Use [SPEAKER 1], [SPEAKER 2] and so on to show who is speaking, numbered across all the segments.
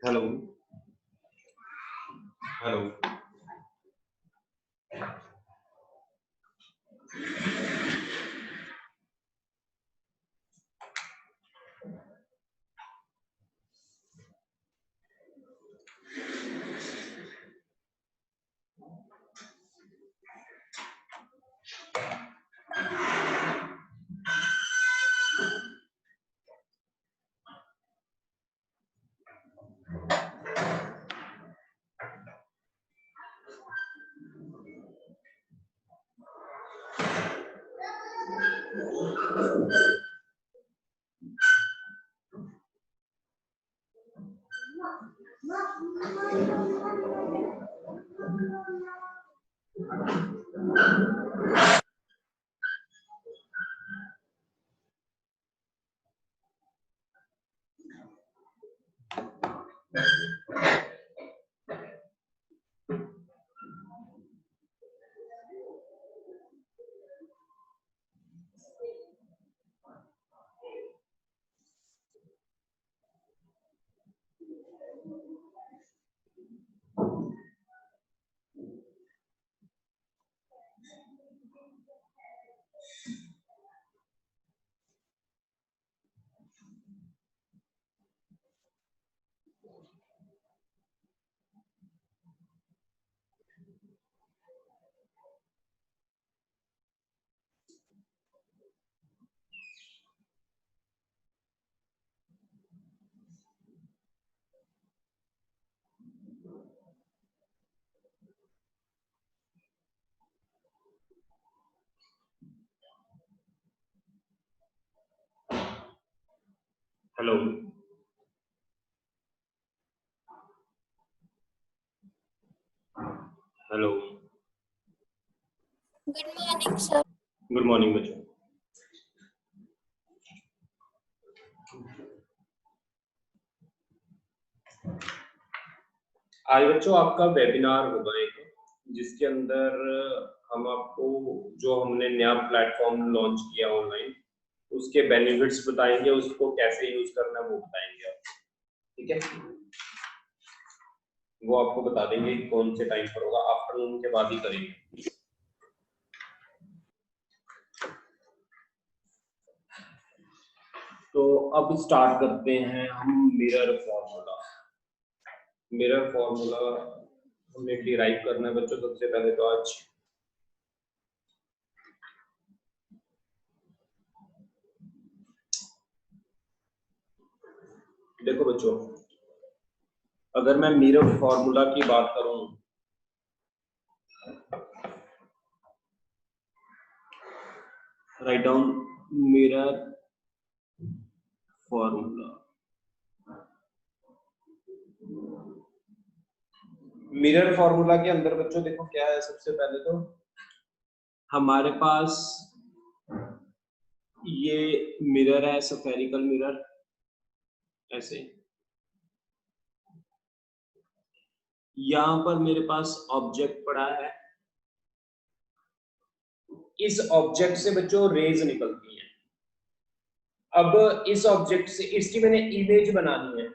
[SPEAKER 1] Hello hello hello hello
[SPEAKER 2] good morning sir.
[SPEAKER 1] Good morning बच्चों। आज बच्चों आपका वेबिनार होगा एक, जिसके अंदर हम आपको जो हमने नया प्लेटफॉर्म लॉन्च किया ऑनलाइन उसके बेनिफिट्स बताएंगे, उसको कैसे यूज करना है वो बताएंगे आप, ठीक है। वो आपको बता देंगे कौन से टाइम पर होगा, आफ्टरनून के बाद ही करेंगे। तो अब स्टार्ट करते हैं हम मिरर फॉर्मूला। मिरर फॉर्मूला हमें डिराइव करना है बच्चों। सबसे पहले तो आज देखो बच्चों, अगर मैं मिरर फॉर्मूला की बात करूं, write down mirror formula. Mirror formula के अंदर बच्चों देखो क्या है। सबसे पहले तो हमारे पास ये मिरर है, स्फेरिकल मिरर, ऐसे। यहां पर मेरे पास ऑब्जेक्ट पड़ा है। इस ऑब्जेक्ट से बच्चों रेज निकलती हैं, अब इस ऑब्जेक्ट से इसकी मैंने इमेज बनानी है।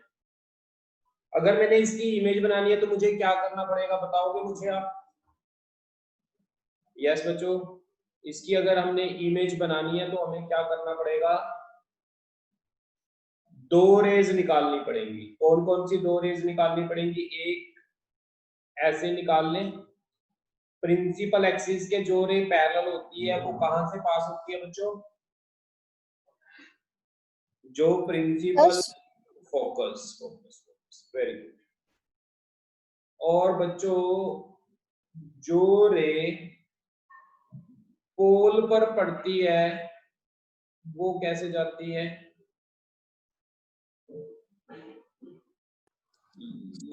[SPEAKER 1] अगर मैंने इसकी इमेज बनानी है तो मुझे क्या करना पड़ेगा, बताओगे मुझे आप? यस बच्चों, इसकी अगर हमने इमेज बनानी है तो हमें क्या करना पड़ेगा, दो रेज निकालनी पड़ेंगी। कौन कौन सी दो रेज निकालनी पड़ेंगी? एक ऐसे निकाल लें, प्रिंसिपल एक्सिस के जो रे पैरेलल होती है वो कहां से पास होती है बच्चों? जो principal focus, focus very good. और बच्चों जो रे पोल पर पड़ती है वो कैसे जाती है?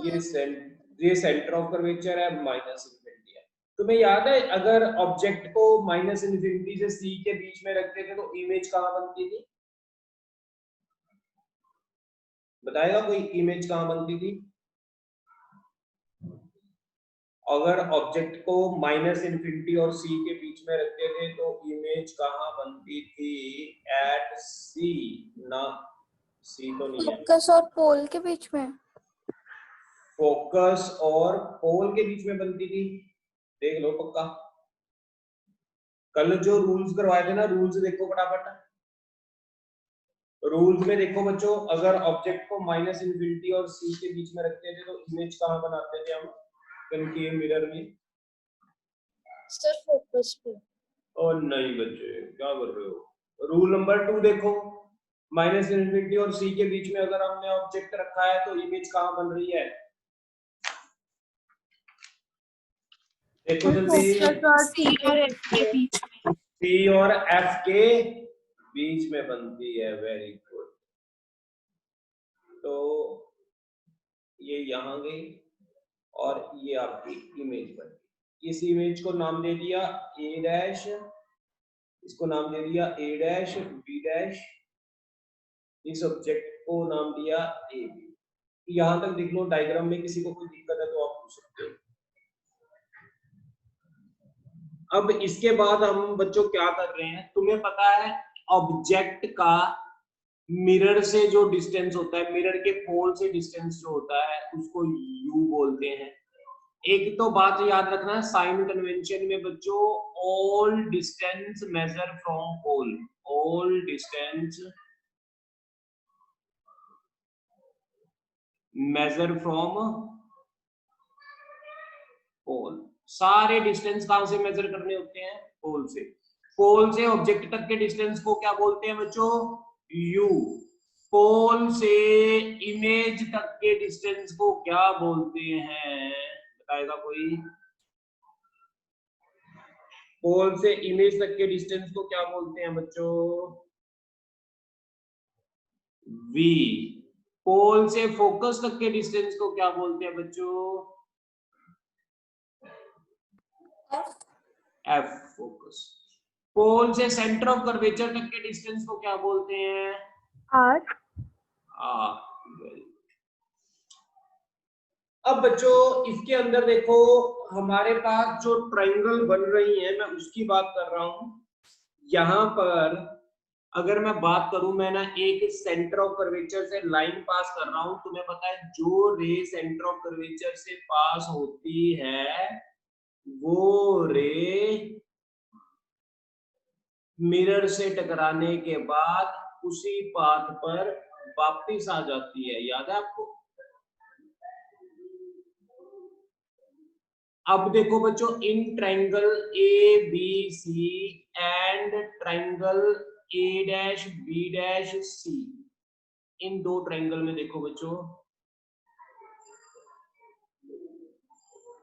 [SPEAKER 1] ये सेंटर ऑफ कर्वेचर है, माइनस इनफिनिटी है। तुम्हें याद है अगर ऑब्जेक्ट को माइनस इनफिनिटी से सी के बीच में रखते थे तो इमेज कहां बनती थी? बताएगा कोई इमेज कहां बनती थी? अगर ऑब्जेक्ट को माइनस इनफिनिटी और सी के बीच में रखते थे तो इमेज कहां बनती थी? एट सी ना, सी तो नहीं है,
[SPEAKER 2] फोकस और पोल के बीच में।
[SPEAKER 1] फोकस और पोल के बीच में बनती थी। देख लो पक्का, कल जो रूल्स करवाए थे ना, रूल्स देखो फटाफट। रूल्स में देखो बच्चों, अगर ऑब्जेक्ट को माइनस इनफिनिटी और सी के बीच में रखते थे तो इमेज कहां बनाते थे हम कनकेव मिरर में?
[SPEAKER 2] सर फोकस पे।
[SPEAKER 1] और नहीं बच्चे, क्या कर रहे हो? रूल नंबर 2 देखो, माइनस इनफिनिटी और सी के बीच में अगर हमने ऑब्जेक्ट रखा है तो इमेज कहां बन रही है? देखो जल्दी,
[SPEAKER 2] सी और एफ के बीच में।
[SPEAKER 1] सी और एफ के बीच में बनती है, वेरी गुड। तो ये यहां गई और ये आपकी इमेज बन गई। इस इमेज को नाम दे दिया ए डैश, इसको नाम दे दिया ए डैश बी डैश, इस ऑब्जेक्ट को नाम दिया ए बी। यहां तक देख लो डायग्राम में, किसी को कोई दिक्कत है तो आप पूछ सकते हो। अब इसके बाद हम बच्चों क्या कर रहे हैं, तुम्हें पता है ऑब्जेक्ट का मिरर से जो डिस्टेंस होता है, मिरर के पोल से डिस्टेंस जो होता है उसको यू बोलते हैं। एक तो बात याद रखना, साइन कन्वेंशन में बच्चों, all distance measure from pole, all distance measure from pole. सारे डिस्टेंस कहां से मेजर करने होते हैं? पोल से। पोल से ऑब्जेक्ट तक के डिस्टेंस को क्या बोलते हैं बच्चों? यू। पोल से इमेज तक के डिस्टेंस को क्या बोलते हैं, बताएगा कोई? पोल से इमेज तक के डिस्टेंस को क्या बोलते हैं बच्चों? वी। पोल से फोकस तक के डिस्टेंस को क्या बोलते हैं बच्चों? F, focus. पोल से सेंटर ऑफ कर्वेचर तक के डिस्टेंस को क्या बोलते हैं?
[SPEAKER 2] आर।
[SPEAKER 1] अब बच्चों इसके अंदर देखो, हमारे पास जो ट्रायंगल बन रही है, मैं उसकी बात कर रहा हूं। यहां पर अगर मैं बात करूं, मैं ना एक सेंटर ऑफ कर्वेचर से लाइन पास कर रहा हूं। तुम्हें पता है जो रे सेंटर ऑफ कर्वेचर से पास होती है वो रे मिरर से टकराने के बाद उसी पाथ पर वापस आ जाती है, याद है आपको? अब देखो बच्चों, इन triangle A B C and triangle A dash B dash C, इन दो ट्रायंगल में देखो बच्चों,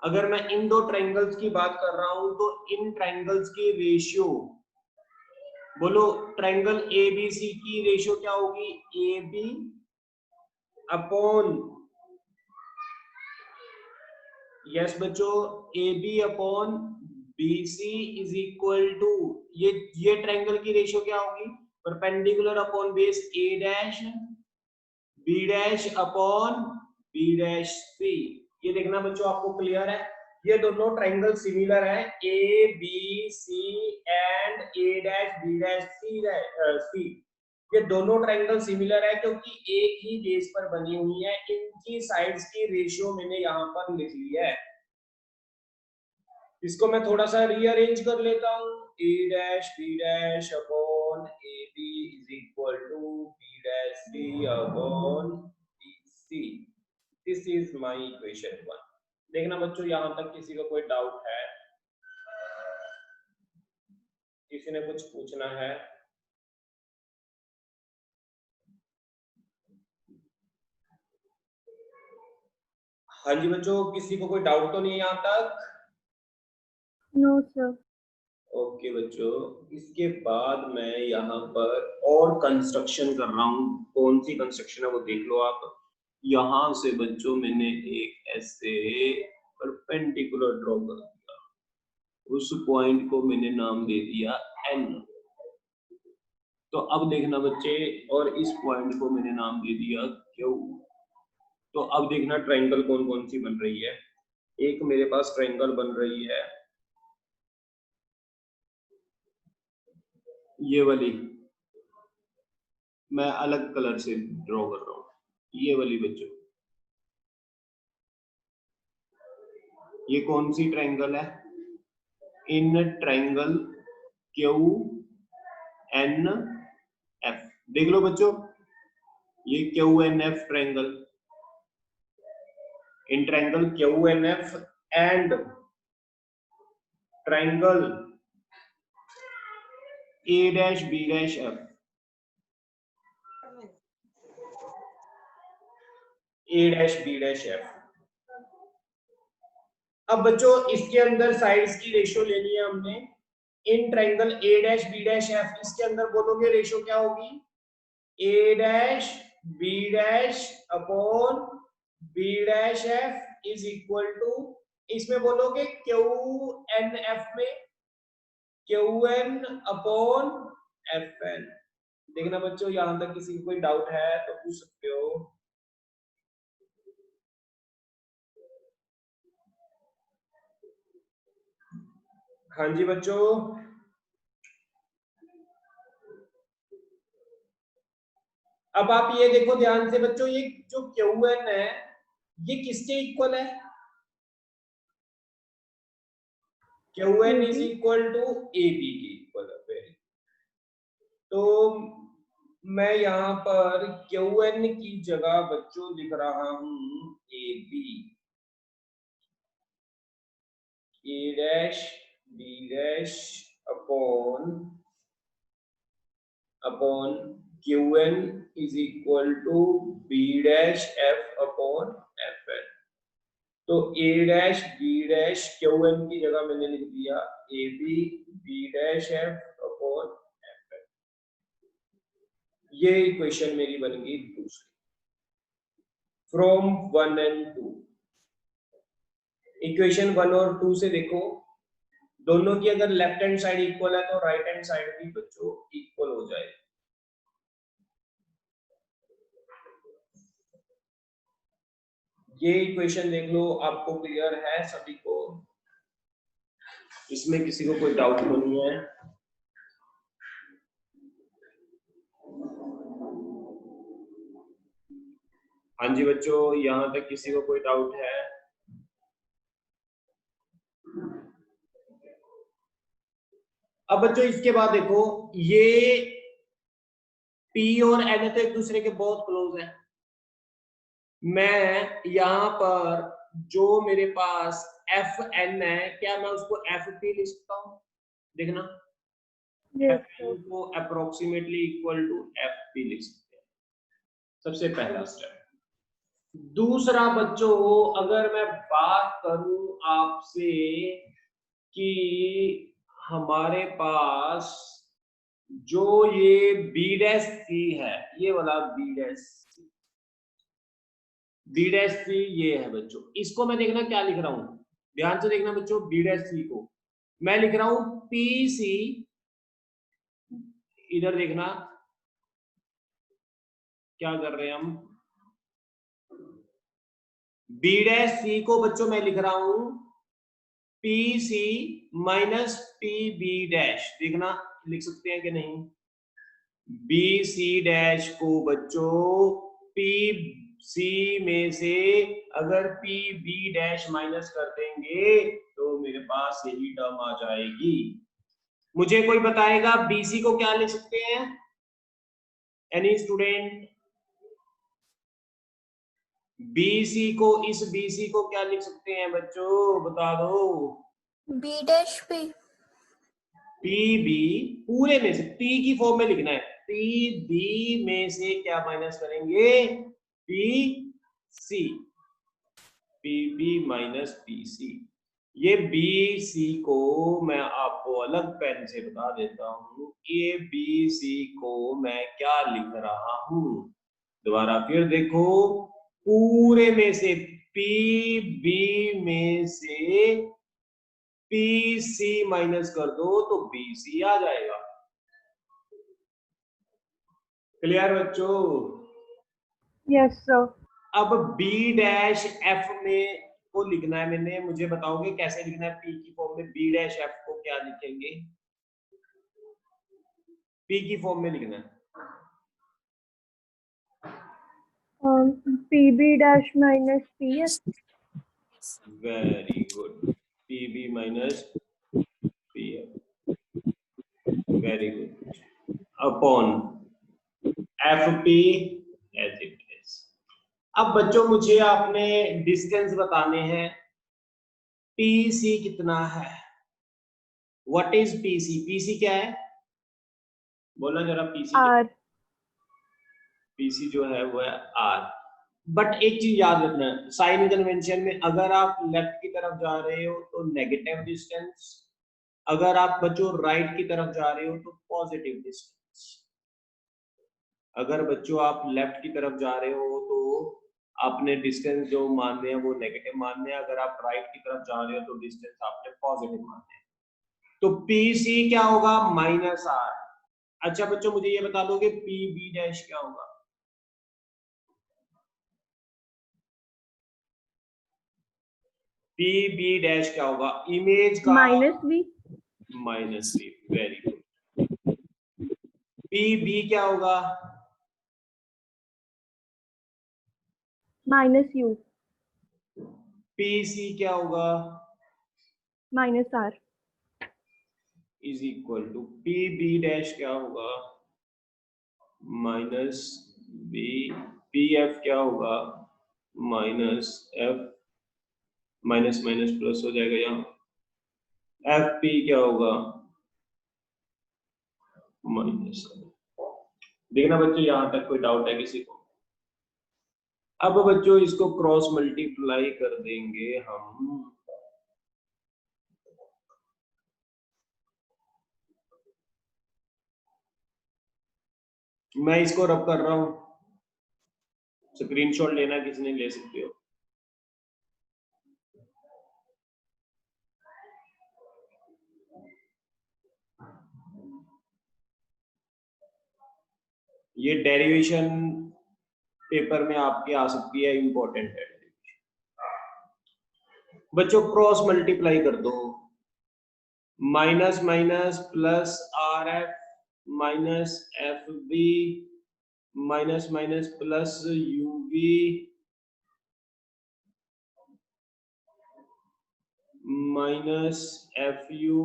[SPEAKER 1] अगर मैं इन दो ट्रायंगल्स की बात कर रहा हूं तो इन ट्रायंगल्स की रेशियो, बोलो ट्रायंगल ए बी सी की रेशियो क्या होगी? ए बी अपॉन, यस बच्चों, A B upon B C is equal to, ये ट्रायंगल की रेशियो क्या होगी? Perpendicular upon base A dash B dash upon B dash C. ये देखना बच्चों, आपको क्लियर है? ये दोनों ट्रायंगल सिमिलर है, A B C and A dash B dash C C. ये दोनों ट्रायंगल सिमिलर है क्योंकि एक ही बेस पर बनी हुई है। इनकी साइड्स की रेशियो मैंने यहाँ पर लिख ली है। इसको मैं थोड़ा सा रीअरेंज कर लेता हूँ। a dash b dash upon ab is equal to b dash c upon bc। This is my equation 1। देखना बच्चों, यहाँ तक किसी को कोई डाउट है? किसी ने कुछ पूछना है? हाँ जी बच्चों, किसी को कोई डाउट तो नहीं है यहाँ तक?
[SPEAKER 2] No sir.
[SPEAKER 1] ओके बच्चों, इसके बाद मैं यहाँ पर और कंस्ट्रक्शन कर रहा हूँ। कौन सी कंस्ट्रक्शन है वो देख लो आप। यहाँ से बच्चों मैंने एक ऐसे परपेंडिकुलर ड्रॉ कर दिया, उस पॉइंट को मैंने नाम दे दिया N। तो अब देखना बच्चे, और इस पॉइंट को मैंने नाम दे दिया Q। तो अब देखना ट्रायंगल कौन कौन सी बन रही है। एक मेरे पास ट्रायंगल बन रही है ये वाली, मैं अलग कलर से ड्रॉ कर रहा हूँ, ये वाली बच्चों। ये कौन सी ट्रायंगल है? In triangle Q N F. देख लो बच्चों, ये क्यू एन एफ triangle, in triangle Q N F and triangle A dash B dash F, A dash B dash F. अब बच्चों इसके अंदर साइड्स की रेशियो लेनी है हमने। इन triangle A dash B dash F, इसके अंदर बोलोगे रेशियो क्या होगी? A dash B dash upon B dash F is equal to, इसमें बोलोगे क्यू एन एफ में Q N upon F N. देखना बच्चों, यहां तक किसी को कोई डाउट है तो पूछ सकते हो। हाँ जी बच्चों, अब आप ये देखो ध्यान से बच्चों, ये जो क्यू एन है ये किसके इक्वल है? Q N is equal to A B के इक्वल है। वेरी, तो मैं यहाँ पर क्यू एन की जगह बच्चों लिख रहा हूं A B, A dash B dash upon upon Q N is equal to B dash F upon F N. तो A dash B dash Q N की जगह मैंने लिख दिया A B B dash F upon F N. ये equation मेरी बन गई दूसरी फ्रॉम 1 एंड 2। इक्वेशन 1 और 2 से देखो, दोनों की अगर लेफ्ट हैंड साइड इक्वल है तो राइट हैंड साइड भी बच्चों इक्वल हो जाए। ये इक्वेशन देख लो, आपको क्लियर है सभी को? इसमें किसी को कोई डाउट तो नहीं है? हाँ जी बच्चों, यहां तक किसी को कोई डाउट है? अब बच्चों इसके बाद देखो, ये P और N तो एक दूसरे के बहुत क्लोज है। मैं यहाँ पर जो मेरे पास एफ एन है, क्या मैं उसको एफ पी लिख सकता हूँ? देखना, एफ एन को approximately equal to F P लिख सकते हैं। सबसे पहला स्टेप। दूसरा बच्चों, अगर मैं बात करूं आपसे कि हमारे पास जो ये बी डैश सी है, ये वाला बी डैश सी, बी डैश सी ये है बच्चों, इसको मैं देखना क्या लिख रहा हूं, ध्यान से देखना बच्चों। बी डैश सी को मैं लिख रहा हूं पी सी, इधर देखना क्या कर रहे हैं हम, बी डैश सी को बच्चों मैं लिख रहा हूं P C minus P B dash. देखना लिख सकते हैं कि नहीं? बी सी डैश को बच्चों पी सी में से अगर पी बी डैश माइनस कर देंगे तो मेरे पास यही टर्म आ जाएगी। मुझे कोई बताएगा बीसी को क्या लिख सकते हैं? Any student? बीसी को, इस बीसी को क्या लिख सकते हैं बच्चों, बता दो।
[SPEAKER 2] B dash P.
[SPEAKER 1] P B पूरे में से पी की फॉर्म में लिखना है। पी बी में से क्या माइनस करेंगे? P C. P B minus P C. ये बी सी को मैं आपको अलग पेन से बता देता हूं। ये बी सी को मैं क्या लिख रहा हूं, दोबारा फिर देखो। पूरे में से पी बी में से पी सी माइनस कर दो तो बी सी आ जाएगा। क्लियर बच्चों?
[SPEAKER 2] Yes sir.
[SPEAKER 1] अब बी डैश एफ में को लिखना है मैंने, मुझे बताओगे कैसे लिखना है? पी की फॉर्म में बी डैश एफ को क्या लिखेंगे? पी की फॉर्म में लिखना है।
[SPEAKER 2] P B dash minus P F.
[SPEAKER 1] Very good. P B minus P F, very good, upon F P as it is. अब बच्चों मुझे आपने डिस्टेंस बताने हैं। पी सी कितना है? What is P C? P C क्या है? बोलना जरा, पी सी क्या?
[SPEAKER 2] आर।
[SPEAKER 1] पीसी जो है वो है आर। बट एक चीज याद रखना, साइन कन्वेंशन में अगर आप लेफ्ट की तरफ जा रहे हो तो नेगेटिव डिस्टेंस, अगर आप बच्चों राइट की तरफ जा रहे हो तो पॉजिटिव डिस्टेंस। अगर बच्चों आप लेफ्ट की तरफ जा रहे हो तो आपने डिस्टेंस जो मानने हैं वो नेगेटिव मानने हैं, अगर आप राइट की तरफ जा रहे हो तो डिस्टेंस आपने पॉजिटिव मानने हैं। तो पीसी क्या होगा? Minus R. अच्छा बच्चों मुझे ये बता दोगे पी बी डैश क्या होगा? पी बी डैश क्या होगा? इमेज का
[SPEAKER 2] minus B.
[SPEAKER 1] Minus B, very good. P B क्या होगा?
[SPEAKER 2] Minus U.
[SPEAKER 1] पी सी क्या होगा?
[SPEAKER 2] Minus R.
[SPEAKER 1] Is equal to P B dash क्या होगा? Minus B. पी एफ क्या होगा? Minus F. Minus minus plus हो जाएगा यहाँ। एफ पी क्या होगा? माइनस। देखना बच्चों यहां तक कोई डाउट है किसी को? अब बच्चों इसको क्रॉस मल्टीप्लाई कर देंगे हम। मैं इसको रब कर रहा हूं, स्क्रीनशॉट लेना किसने ले सकते हो। ये डेरिवेशन पेपर में आपके आ सकती है, इंपॉर्टेंट है। बच्चों क्रॉस मल्टीप्लाई कर दो। Minus minus plus R F minus F B minus minus plus U V minus F U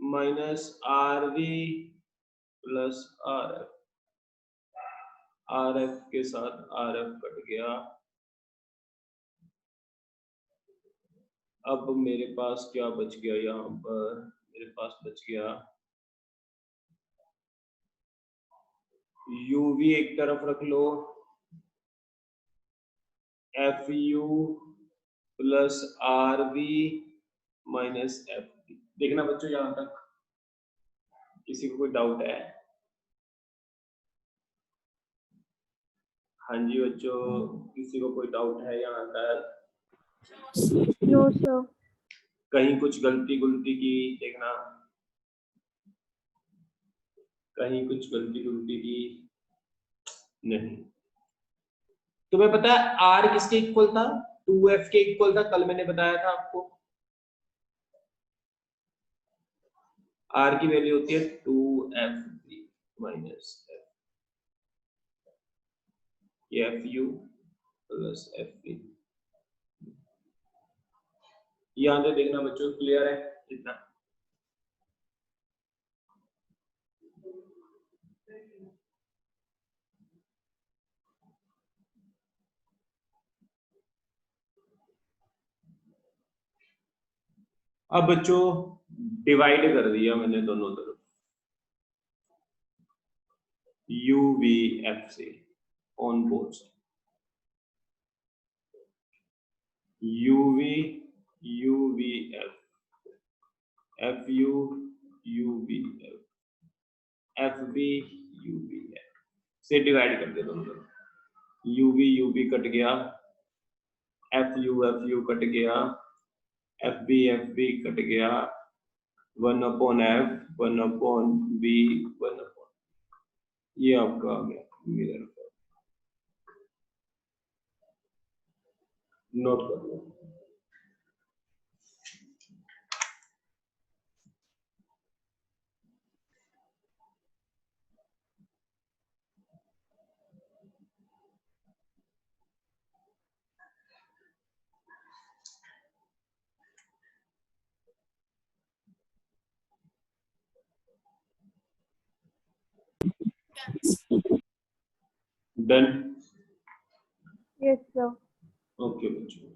[SPEAKER 1] minus R V plus R F. R F के साथ आर एफ कट गया। अब मेरे पास क्या बच गया? यहाँ पर मेरे पास बच गया यू वी एक तरफ रख लो, F U plus R V minus F B. देखना बच्चों यहां तक किसी को कोई डाउट है? हाँ जी बच्चों, किसी को कोई डाउट है यहाँ तक?
[SPEAKER 2] No sir.
[SPEAKER 1] कहीं कुछ गलती गुलती की? देखना कहीं कुछ गलती गुलती की नहीं। तुम्हें पता है आर किसके इक्वल था? 2f के इक्वल था, कल मैंने बताया था आपको। आर की वैल्यू होती है 2f। Minus F U plus F P. यहाँ से देखना बच्चों, क्लियर है इतना? अब बच्चों डिवाइड कर दिया मैंने दोनों तरफ यू वी एफ से ऑन बोर्ड से, U V F, F U V F B U V F से डिवाइड कर दिया दोनों तरफ। यू बी कट गया, एफ यू कट गया, एफ बी कट गया, 1 upon F, 1 upon B, 1 upon, ये आपका आ गया मिरर का। नोट कर लो। डन?
[SPEAKER 2] Yes, sir.
[SPEAKER 1] ओके बच्चों,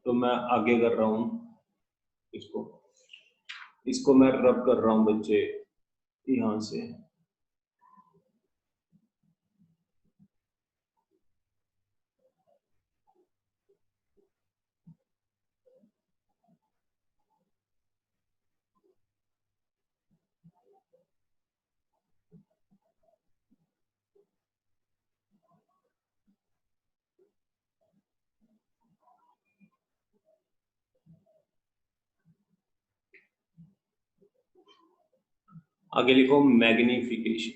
[SPEAKER 1] तो मैं आगे कर रहा हूं इसको मैं रब कर रहा हूं बच्चे यहां से। आगे लिखो मैग्निफिकेशन।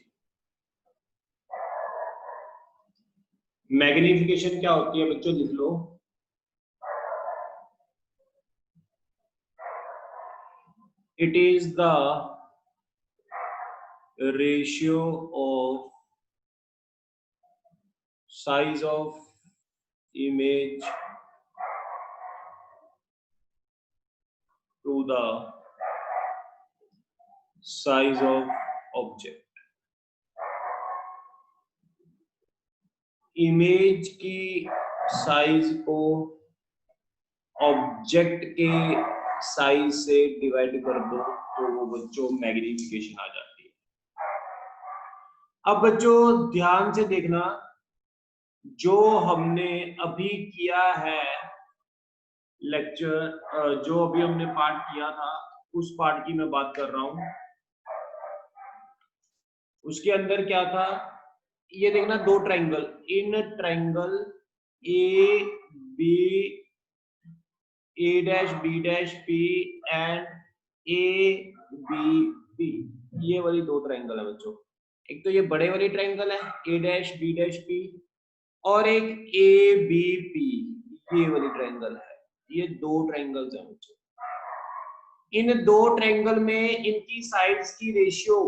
[SPEAKER 1] मैग्निफिकेशन क्या होती है बच्चों, लिख लो। It is the ratio of size of image to the size of object. Image की साइज को ऑब्जेक्ट के साइज से डिवाइड कर दो तो वो बच्चों मैग्निफिकेशन आ जाती है। अब बच्चों ध्यान से देखना, जो हमने अभी किया है लेक्चर, जो अभी हमने पार्ट किया था उस पार्ट की मैं बात कर रहा हूं। उसके अंदर क्या था, ये देखना, दो triangle, in triangle A B, A dash B dash P and A B P, ये वाली दो ट्रायंगल है बच्चों। एक तो ये बड़े वाली ट्रायंगल है ए डैश बी डैश पी, और एक ए बी पी, ये वाली ट्रायंगल है। ये दो ट्रायंगल्स हैं बच्चों। इन दो ट्रायंगल में इनकी साइड्स की ratio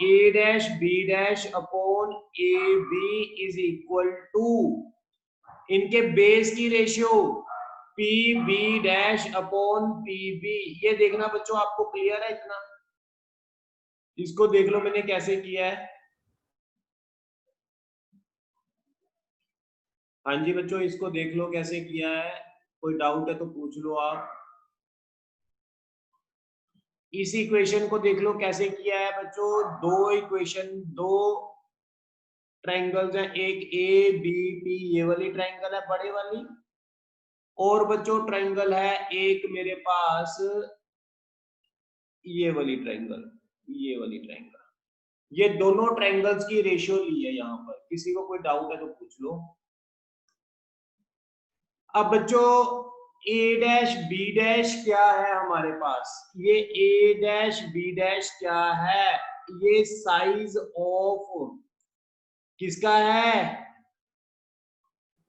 [SPEAKER 1] A dash B dash upon A B is equal to इनके बेस की ratio P B dash upon P B. ये देखना बच्चों, आपको क्लियर है इतना? इसको देख लो मैंने कैसे किया है। हाँ जी बच्चों, इसको देख लो कैसे किया है, कोई डाउट है तो पूछ लो आप। इस इक्वेशन को देख लो कैसे किया है बच्चों। दो इक्वेशन, दो ट्रायंगल्स हैं, एक ए बी पी, ये वाली ट्रायंगल है बड़े वाली, और बच्चों ट्रायंगल है एक मेरे पास ये वाली ट्रायंगल, ये वाली ट्रायंगल। ये दोनों ट्रायंगल्स की रेशियो ली है यहाँ पर। किसी को कोई डाउट है तो पूछ लो। अब बच्चों ए डैश बी डैश क्या है हमारे पास, ये ए डैश बी डैश क्या है, ये साइज ऑफ किसका है,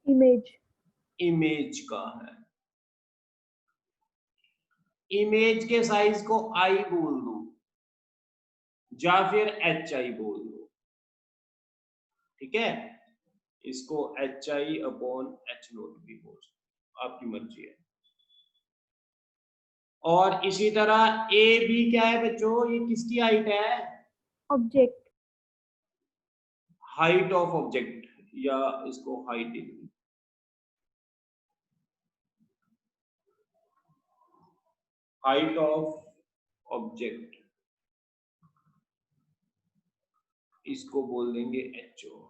[SPEAKER 2] Image.
[SPEAKER 1] इमेज का है, इमेज के साइज को आई बोल दो या फिर एच आई बोल दो, ठीक है। इसको H I upon H note भी बोल सकते, आपकी मर्जी है। और इसी तरह ए बी क्या है बच्चों, ये किसकी हाइट है,
[SPEAKER 2] ऑब्जेक्ट,
[SPEAKER 1] हाइट ऑफ ऑब्जेक्ट, या इसको height he, height of object, इसको बोल देंगे एच ओ।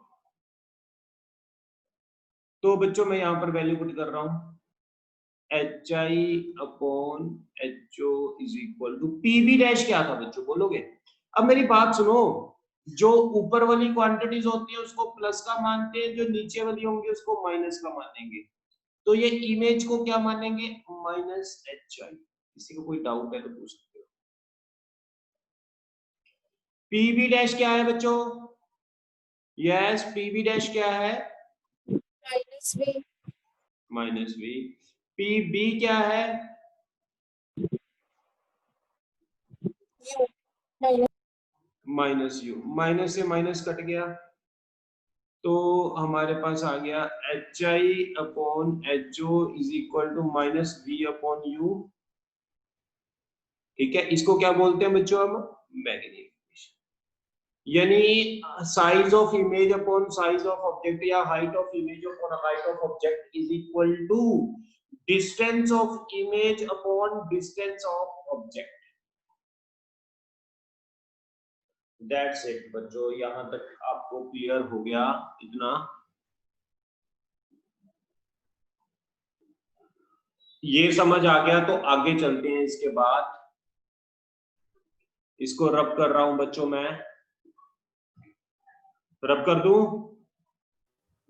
[SPEAKER 1] तो बच्चों मैं यहां पर वैल्यू पुट कर रहा हूं, H I upon H O is equal to P B dash क्या था बच्चों, बोलोगे। अब मेरी बात सुनो, जो ऊपर वाली क्वांटिटीज होती है उसको प्लस का मानते हैं, जो नीचे वाली होंगी उसको माइनस का मानेंगे। तो ये इमेज को क्या मानेंगे, माइनस एच आई। किसी को कोई डाउट है तो पूछ सकते हो। पी बी डैश क्या है बच्चों, यस पी बी डैश क्या है,
[SPEAKER 2] minus V,
[SPEAKER 1] minus V. P B क्या है,
[SPEAKER 2] U, minus,
[SPEAKER 1] minus U. Minus से माइनस कट गया तो हमारे पास आ गया H I upon H O is equal to minus V upon U, ठीक है। इसको क्या बोलते हैं बच्चों हम, मैग्नीफिकेशन, यानी size of image upon size of object या height of image upon height of object is equal to distance of image upon distance of object. That's it बच्चों, यहां तक आपको क्लियर हो गया इतना। ये समझ आ गया तो आगे चलते हैं। इसके बाद इसको रब कर रहा हूं बच्चों, मैं रब कर दूं,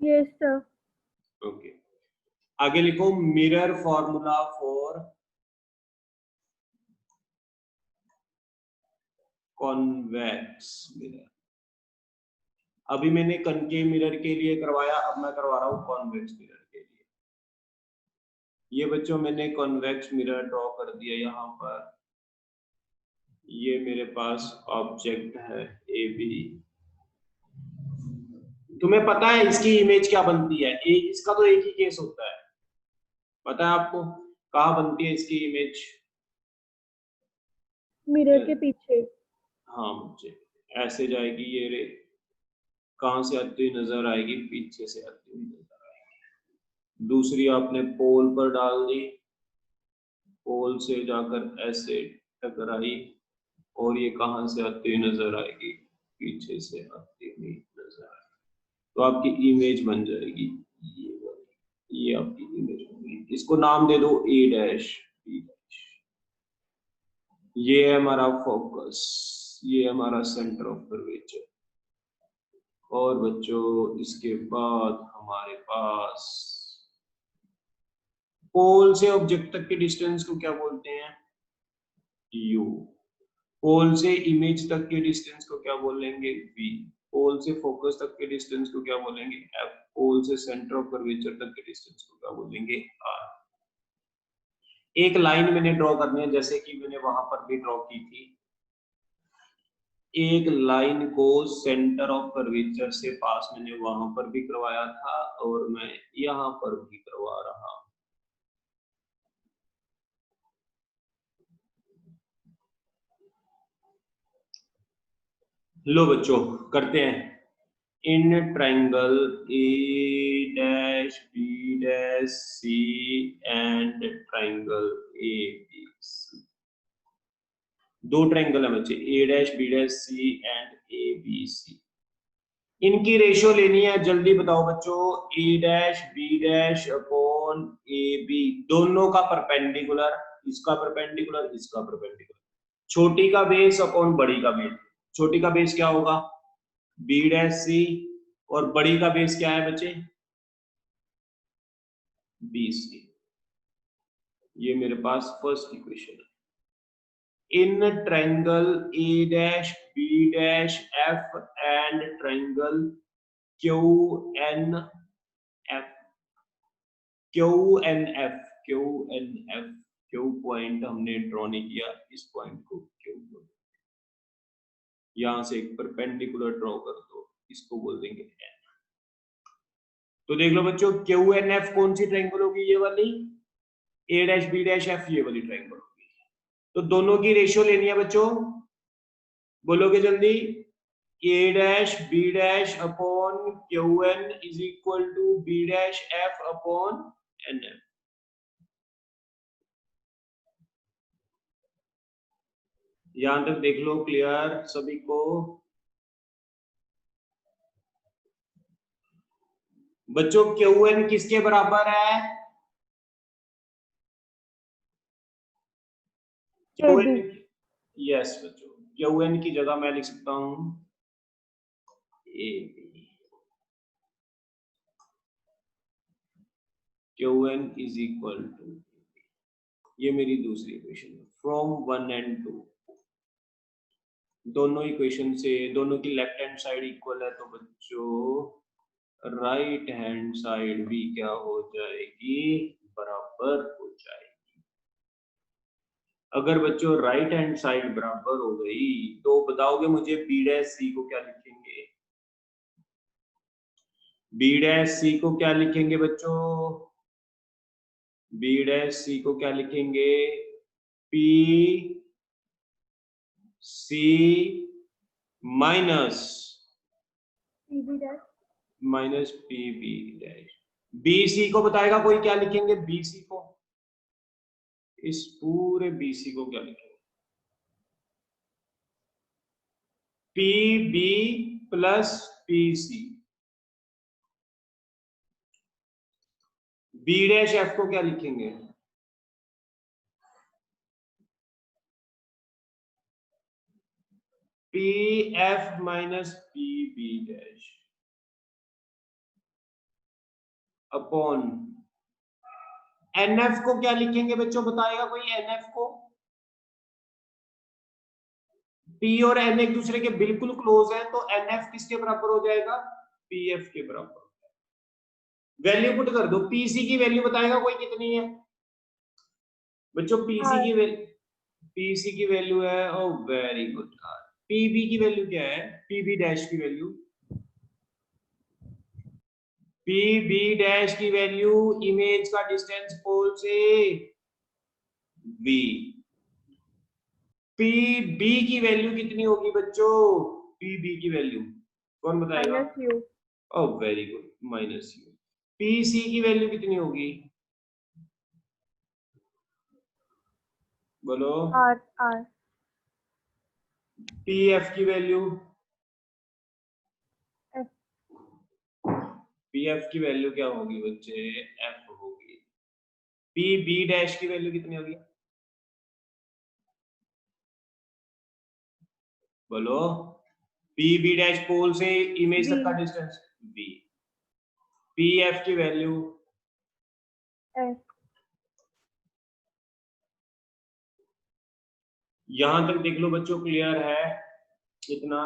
[SPEAKER 2] यस सर,
[SPEAKER 1] ओके। आगे लिखो mirror formula for convex mirror. अभी मैंने कनकेव मिरर के लिए करवाया, अब मैं करवा रहा हूं कॉन्वेक्स मिरर के लिए। ये बच्चों मैंने कॉन्वेक्स मिरर ड्रॉ कर दिया यहाँ पर। ये मेरे पास ऑब्जेक्ट है ए बी। तुम्हें पता है इसकी इमेज क्या बनती है, इसका तो एक ही केस होता है, पता है आपको कहाँ बनती है इसकी इमेज,
[SPEAKER 2] मिरर के पीछे।
[SPEAKER 1] हाँ मुझे ऐसे जाएगी ये रे, कहां से आती हुई नजर आएगी, पीछे से आती हुई नजर आएगी। दूसरी आपने पोल पर डाल दी, पोल से जाकर ऐसे टकराई, और ये कहां से आती हुई नजर आएगी, पीछे से आती हुई नजर आएगी। तो आपकी इमेज बन जाएगी ये आपकी इमेज बन। इसको नाम दे दो ए डैश बी डैश। ये है हमारा फोकस, ये हमारा सेंटर ऑफ कर्वेचर। और बच्चों इसके बाद हमारे पास पोल से ऑब्जेक्ट तक के डिस्टेंस को क्या बोलते हैं, यू। पोल से इमेज तक के डिस्टेंस को क्या बोलेंगे, वी। पोल से फोकस तक के डिस्टेंस को क्या बोलेंगे, एफ। पोल से सेंटर ऑफ कर्वेचर तक के डिस्टेंस को क्या बोलेंगे, आर। एक लाइन मैंने ड्रॉ करनी है, जैसे कि मैंने वहां पर भी ड्रॉ की थी। एक लाइन को सेंटर ऑफ कर्वेचर से पास मैंने वहां पर भी करवाया था, और मैं यहां पर भी करवा रहा हूं। लो बच्चों करते हैं। इन triangle A dash B dash C and triangle A B C, दो ट्रायंगल है बच्चे, A dash B dash C and A B C. इनकी रेशियो लेनी है, जल्दी बताओ बच्चों। A dash B dash upon A B, दोनों का परपेंडिकुलर, इसका परपेंडिकुलर इसका परपेंडिकुलर। छोटी का बेस अपॉन बड़ी का बेस। छोटी का बेस क्या होगा, बी डैश सी, और बड़ी का बेस क्या है बच्चे, बी सी। ये मेरे पास फर्स्ट इक्वेशन है। In triangle A dash B dash F and triangle Q N F, QNF, Q point हमने ड्रॉ नहीं किया, इस पॉइंट को क्यू बोल, यहां से एक परपेंडिकुलर ड्रॉ कर दो, इसको बोल देंगे N। तो देख लो बच्चों, QNF कौन सी ट्रायंगल होगी? ये वाली A dash B dash F, ये वाली ट्रायंगल होगी। तो दोनों की रेशियो लेनी है बच्चों, बोलोगे जल्दी? A dash B dash upon QN is equal to B dash F upon NF। यहां तक देख लो, क्लियर सभी को? बच्चों QN किसके बराबर है? QN, यस बच्चों, QN की जगह मैं लिख सकता हूं AB। QN is equal to, ये मेरी दूसरी इक्वेशन है, फ्रॉम 1 एंड 2। दोनों इक्वेशन से दोनों की लेफ्ट हैंड साइड इक्वल है, तो बच्चों राइट हैंड साइड भी क्या हो जाएगी? बराबर हो जाएगी। अगर बच्चों राइट हैंड साइड बराबर हो गई तो बताओगे मुझे B डैश C को क्या लिखेंगे? B डैश C को क्या लिखेंगे बच्चों? B डैश C को क्या लिखेंगे? P C minus PB dash. BC को बताएगा कोई? क्या लिखेंगे BC को? इस पूरे BC को क्या लिखेंगे? PB plus PC। B dash F को क्या लिखेंगे? PF minus PB dash upon NF को क्या लिखेंगे बच्चों? बताएगा कोई NF को? P और N एक दूसरे के बिल्कुल क्लोज है, तो NF किसके बराबर हो जाएगा? PF के बराबर। वैल्यू पुट कर दो। PC की वैल्यू बताएगा कोई कितनी है बच्चों? PC की वैल्यू है, ओ वेरी गुड। PB की वैल्यू क्या है? PB डैश की वैल्यू, PB डैश की वैल्यू इमेज का डिस्टेंस पोल से V। PB की वैल्यू कितनी होगी बच्चों? PB की वैल्यू कौन बताएगा? Oh very good, minus U। PC की वैल्यू कितनी होगी? बोलो।
[SPEAKER 2] R।
[SPEAKER 1] PF की वैल्यू?
[SPEAKER 2] F।
[SPEAKER 1] PF की वैल्यू क्या होगी बच्चे? F होगी। PB डैश की वैल्यू कितनी होगी? बोलो। PB डैश पोल से इमेज तक का डिस्टेंस B। PF की वैल्यू
[SPEAKER 2] F।
[SPEAKER 1] यहां तक देख लो बच्चों, क्लियर है इतना?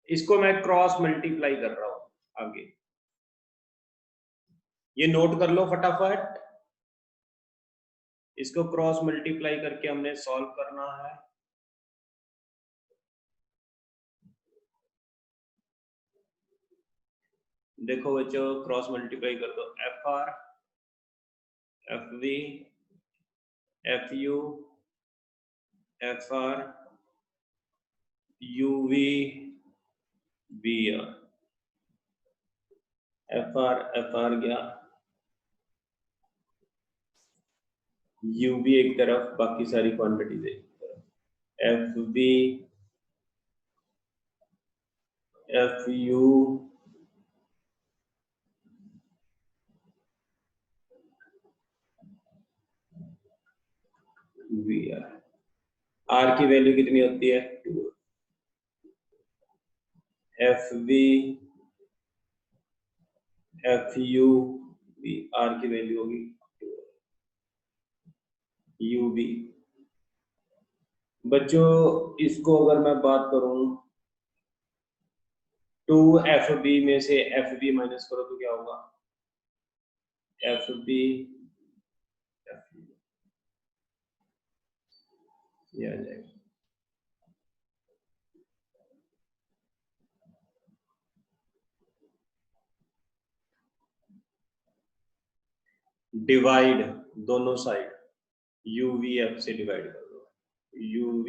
[SPEAKER 1] इसको मैं क्रॉस मल्टीप्लाई कर रहा हूं आगे, ये नोट कर लो फटाफट। इसको क्रॉस मल्टीप्लाई करके हमने सॉल्व करना है। देखो बच्चों, क्रॉस मल्टीप्लाई कर दो। FR FV FU FR UV BR। FR गया, UV एक तरफ, बाकी सारी क्वांटिटीज एक तरफ। FV FU VR। R की वैल्यू कितनी होती है? 2। FV FU R की वैल्यू होगी 2। UV बच्चों, इसको अगर मैं बात करूं 2FB में से FB माइनस करो तो क्या होगा, FB ये आ जाएगा। डिवाइड दोनों साइड UVF से डिवाइड कर दो, UV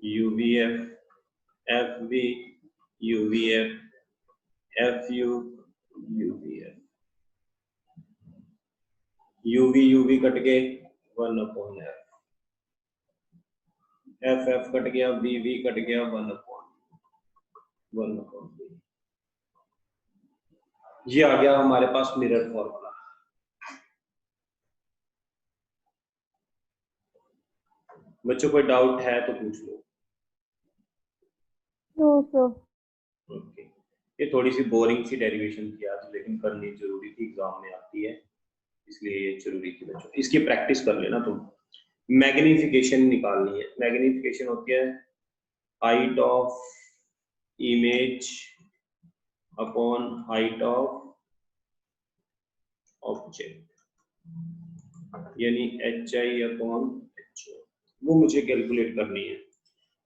[SPEAKER 1] UVF FV UVF FU UVF, UV UV cut के 1/f, FF कट गया, VV कट गया 1/1/v। ये आ गया हमारे पास मिरर फॉर्मूला। बच्चों कोई डाउट है तो पूछ लो। ओके, ये थोड़ी सी बोरिंग सी डेरिवेशन थी आज, लेकिन करनी जरूरी थी, एग्जाम में आती है इसलिए ये जरूरी थी बच्चों। इसकी प्रैक्टिस कर लेना तुम। मैग्निफिकेशन निकालनी है। मैग्निफिकेशन होती है height of image upon height of object, यानी HI अपॉन HO, वो मुझे कैलकुलेट करनी है।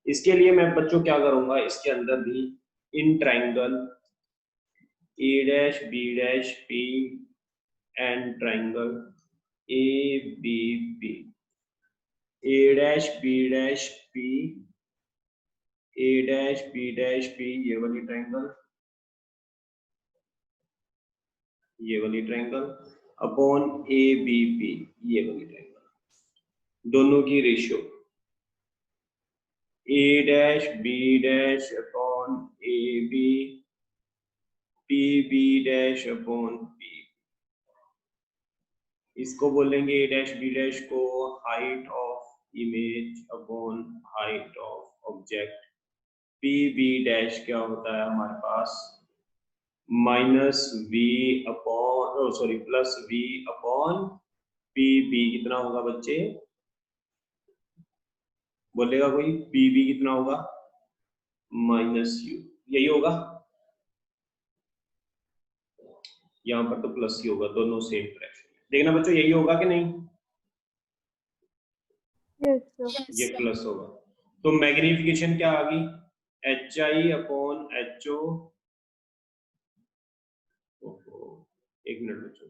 [SPEAKER 1] इसके लिए मैं बच्चों क्या करूंगा, इसके अंदर भी in triangle A', B', P and triangle ABP, A', B', ये वाली ट्राइंगल, ये वाली ट्राइंगल अपॉन ABP, ये वाली ट्राइंगल, दोनों की ratio A', upon AB, PB' upon P। इसको बोलेंगे A', को height of image upon height of object. PB' क्या होता है हमारे पास, -V upon +V upon PB। कितना होगा बच्चे, बोलेगा कोई? PB कितना होगा, -U, यही होगा। यहाँ पर तो प्लस ही होगा, दोनों सेम फ्रैक्शन। देखना बच्चों, यही होगा कि नहीं? ये प्लस होगा। तो मैग्निफिकेशन क्या आ गई, HI अपॉन HO। एक मिनट बच्चों,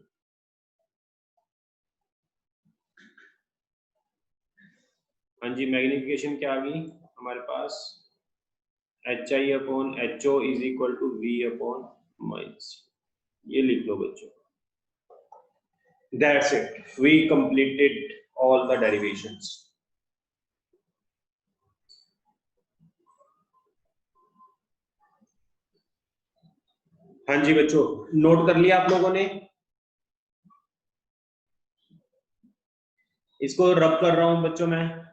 [SPEAKER 1] हाँ जी, मैग्निफिकेशन क्या आ गई हमारे पास, HI upon HO is equal to V upon minus. ये लिख लो बच्चों। That's it. We completed all the derivations. हाँ जी बच्चों, नोट कर लिया आप लोगों ने? इसको रब कर रहा हूं बच्चों मैं।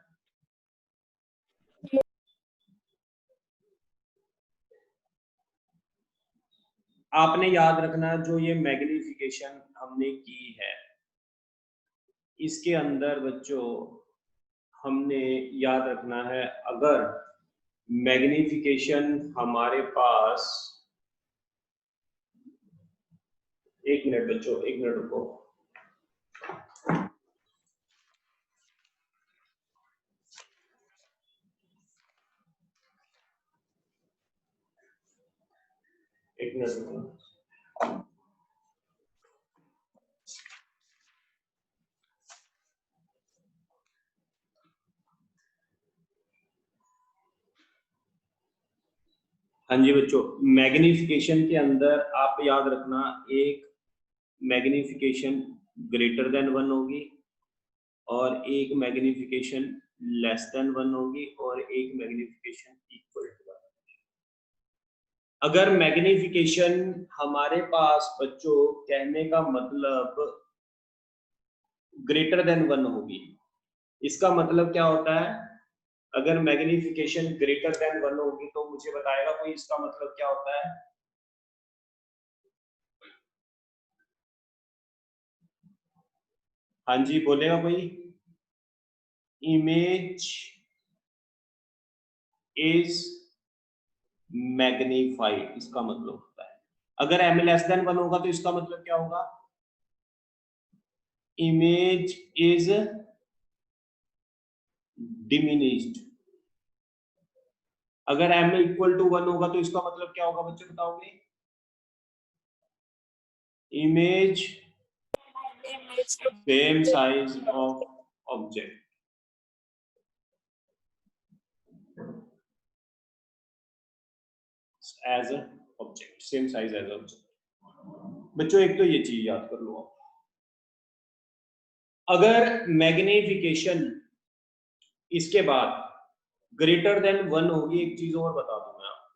[SPEAKER 1] आपने याद रखना, जो ये मैग्निफिकेशन हमने की है, इसके अंदर बच्चों हमने याद रखना है, अगर मैग्निफिकेशन हमारे पास, एक मिनट बच्चों, एक मिनट रुको। एक मिनट रुको। हाँ जी बच्चों, मैग्निफिकेशन के अंदर आप याद रखना, एक मैग्निफिकेशन ग्रेटर देन 1 होगी, और एक मैग्निफिकेशन लेस देन 1 होगी, और एक मैग्निफिकेशन इक्वल टू 1। अगर मैग्निफिकेशन हमारे पास बच्चों, कहने का मतलब ग्रेटर देन 1 होगी, इसका मतलब क्या होता है, अगर मैग्निफिकेशन ग्रेटर देन 1 होगी तो मुझे बताएगा कोई, इसका मतलब क्या होता है? हाँ जी, बोलेगा कोई? इमेज is मैग्नीफाइड इसका मतलब होता है। अगर m लेस देन 1 होगा तो इसका मतलब क्या होगा, इमेज इज डिमिनिश्ड। अगर m इक्वल टू 1 होगा तो इसका मतलब क्या होगा बच्चे बताओगे, image same size of object. As a object, same size as object. बच्चों एक तो ये चीज याद कर लो आप। अगर मैग्निफिकेशन इसके बाद ग्रेटर देन 1 होगी, एक चीज और बता दूं मैं आपको,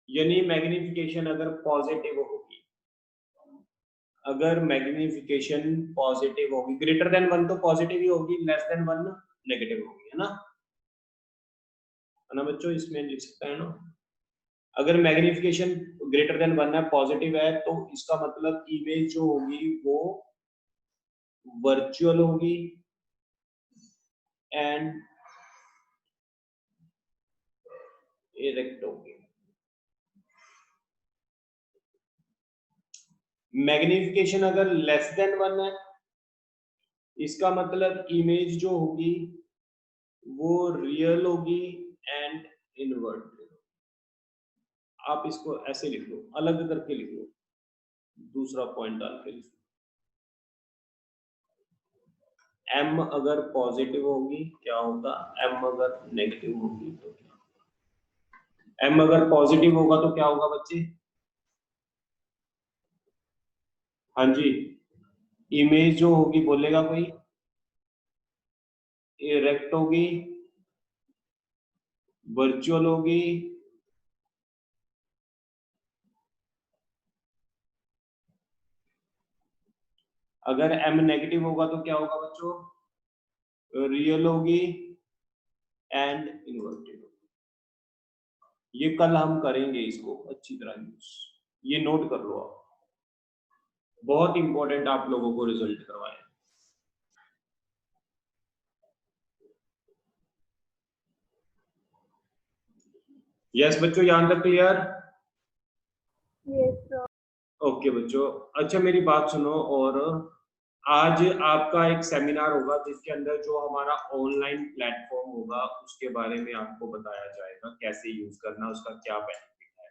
[SPEAKER 1] यानी मैग्निफिकेशन अगर पॉजिटिव होगी, अगर मैग्निफिकेशन पॉजिटिव होगी, ग्रेटर देन 1 तो पॉजिटिव ही होगी, लेस देन 1 नेगेटिव होगी, है ना बच्चों, इसमें लिख सकते हैं ना। अगर मैग्निफिकेशन ग्रेटर देन 1 है, पॉजिटिव है, तो इसका मतलब इमेज जो होगी वो वर्चुअल होगी एंड इरेक्ट होगी। मैग्निफिकेशन अगर लेस देन 1 है, इसका मतलब इमेज जो होगी वो रियल होगी एंड इनवर्टेड। आप इसको ऐसे लिख लो, अलग करके लिख लो, दूसरा पॉइंट डाल के लिख लो। m अगर पॉजिटिव होगी क्या होगा, m अगर नेगेटिव होगी तो क्या होगा। m अगर पॉजिटिव होगा तो क्या होगा बच्चे, हाँ जी, इमेज जो होगी बोलेगा कोई, इरेक्ट होगी, वर्चुअल होगी, अगर m नेगेटिव होगा तो क्या होगा बच्चों, रियल होगी एंड इनवर्टेड होगी। ये कल हम करेंगे इसको अच्छी तरह यूज, ये नोट कर लो आप, बहुत इंपॉर्टेंट आप लोगों को रिजल्ट करवाए। यस बच्चों, यहां तक क्लियर?
[SPEAKER 2] Yes sir.
[SPEAKER 1] ओके बच्चों, अच्छा मेरी बात सुनो, और आज आपका एक सेमिनार होगा जिसके अंदर जो हमारा ऑनलाइन प्लेटफॉर्म होगा उसके बारे में आपको बताया जाएगा, कैसे यूज करना, उसका क्या बेनिफिट है,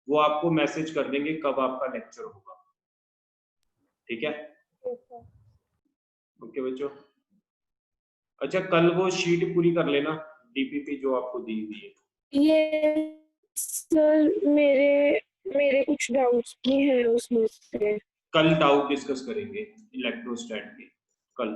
[SPEAKER 1] वो आपको मैसेज कर देंगे कब आपका लेक्चर होगा, ठीक है?
[SPEAKER 2] Yes sir.
[SPEAKER 1] ओके बच्चों, अच्छा कल वो शीट पूरी कर लेना, डीपीपी जो आपको दी हुई है।
[SPEAKER 2] ये सर मेरे कुछ डाउट्स भी हैं उसमें से।
[SPEAKER 1] कल डाउट डिस्कस करेंगे इलेक्ट्रोस्टैट के, कल।